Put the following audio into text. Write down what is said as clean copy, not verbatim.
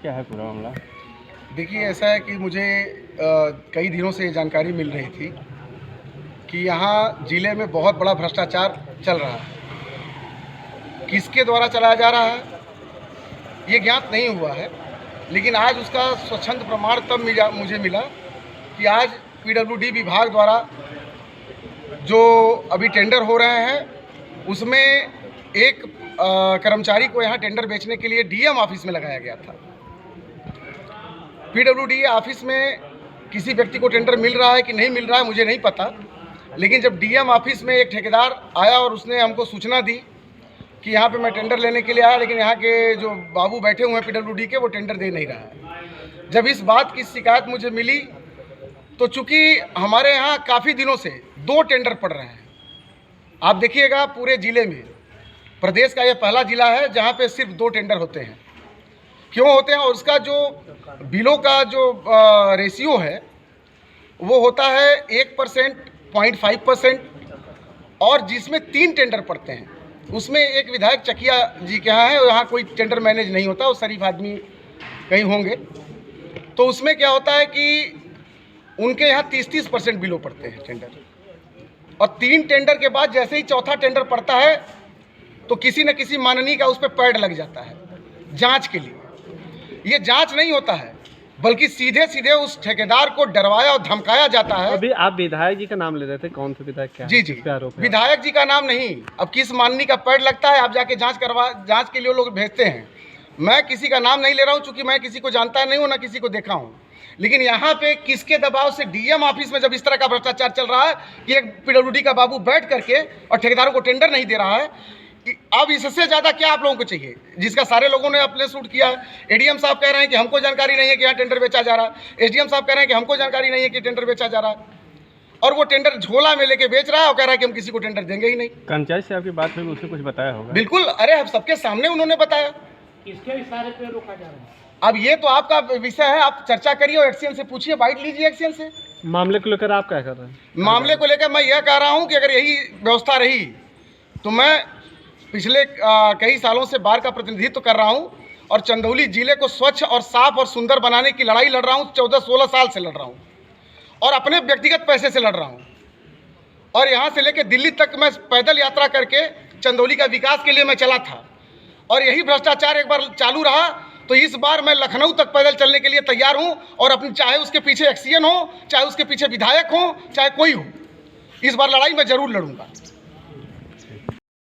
क्या है पूरा मामला? देखिए, ऐसा है कि मुझे कई दिनों से ये जानकारी मिल रही थी कि यहाँ ज़िले में बहुत बड़ा भ्रष्टाचार चल रहा है। किसके द्वारा चलाया जा रहा है ये ज्ञात नहीं हुआ है, लेकिन आज उसका स्वच्छंद प्रमाण तब मुझे मिला कि आज पीडब्ल्यूडी विभाग द्वारा जो अभी टेंडर हो रहे हैं उसमें एक कर्मचारी को यहाँ टेंडर बेचने के लिए डीएम ऑफिस में लगाया गया था। पीडब्ल्यूडी ऑफिस में किसी व्यक्ति को टेंडर मिल रहा है कि नहीं मिल रहा है मुझे नहीं पता, लेकिन जब डीएम ऑफिस में एक ठेकेदार आया और उसने हमको सूचना दी कि यहाँ पे मैं टेंडर लेने के लिए आया, लेकिन यहाँ के जो बाबू बैठे हुए हैं पीडब्ल्यूडी के वो टेंडर दे नहीं रहा है। जब इस बात की शिकायत मुझे मिली तो चूँकि हमारे यहाँ काफ़ी दिनों से 2 टेंडर पड़ रहे हैं, आप देखिएगा पूरे ज़िले में प्रदेश का ये पहला ज़िला है जहाँ पे सिर्फ 2 टेंडर होते हैं। क्यों होते हैं? और उसका जो बिलों का जो रेशियो है वो होता है 1%, 0.5%, और जिसमें 3 टेंडर पड़ते हैं उसमें एक विधायक चकिया जी के यहाँ है और यहाँ कोई टेंडर मैनेज नहीं होता, वो शरीफ आदमी कहीं होंगे। तो उसमें क्या होता है कि उनके यहाँ 30% बिलों पड़ते हैं टेंडर, और 3 टेंडर के बाद जैसे ही चौथा टेंडर पड़ता है तो किसी न किसी माननीय का उस पर पैड लग जाता है जांच के लिए। ये जांच नहीं होता है, बल्कि सीधे सीधे उस ठेकेदार को डरवाया और धमकाया जाता है। अभी आप विधायक जी का नाम ले रहे थे, कौन से विधायक? क्या जी विधायक जी का नाम नहीं, अब किस माननीय का पैड लगता है आप जाके जांच के लिए लोग भेजते हैं। मैं किसी का नाम नहीं ले रहा हूँ, चूँकि मैं किसी को जानता नहीं हूँ, ना किसी को देखा हूँ, लेकिन यहाँ पे किसके दबाव से डीएम ऑफिस में जब इस तरह का भ्रष्टाचार चल रहा है कि एक पीडब्ल्यूडी का बाबू बैठ करके और ठेकेदारों को टेंडर नहीं दे रहा है, अब इससे ज़्यादा क्या आप लोगों को चाहिए, जिसका सारे लोगों ने अपने शूट किया है। एडीएम साहब कह रहे हैं कि हमको जानकारी नहीं है कि यहाँ टेंडर बेचा जा रहा है, एसडीएम साहब कह रहे हैं कि हमको जानकारी नहीं है कि टेंडर बेचा जा रहा है, और वो टेंडर झोला में लेके बेच रहा है और कह रहा है कि हम किसी को टेंडर देंगे ही नहीं। कर्मचारी से आपकी बात हुई, उसने कुछ बताया होगा? बिल्कुल, अरे हम सबके सामने उन्होंने बताया। किसके इशारे पे रोका जा रहा है? अब ये तो आपका विषय है, आप चर्चा करिए और एक्सीएन से पूछिए, बाइट लीजिए एक्सीएन से। मामले को लेकर आप क्या कर रहे हैं? मामले को लेकर मैं यह कह रहा हूं कि अगर यही व्यवस्था रही तो मैं पिछले कई सालों से बार का प्रतिनिधित्व कर रहा हूं और चंदौली जिले को स्वच्छ और साफ और सुंदर बनाने की लड़ाई लड़ रहा हूं। 14-16 साल से लड़ रहा हूं और अपने व्यक्तिगत पैसे से लड़ रहा हूं, और यहाँ से लेकर दिल्ली तक मैं पैदल यात्रा करके चंदौली का विकास के लिए मैं चला था। और यही भ्रष्टाचार एक बार चालू रहा तो इस बार मैं लखनऊ तक पैदल चलने के लिए तैयार हूं, और अपनी चाहे उसके पीछे एक्सीएन हो, चाहे उसके पीछे विधायक हो, चाहे कोई हो, इस बार लड़ाई मैं जरूर लड़ूंगा।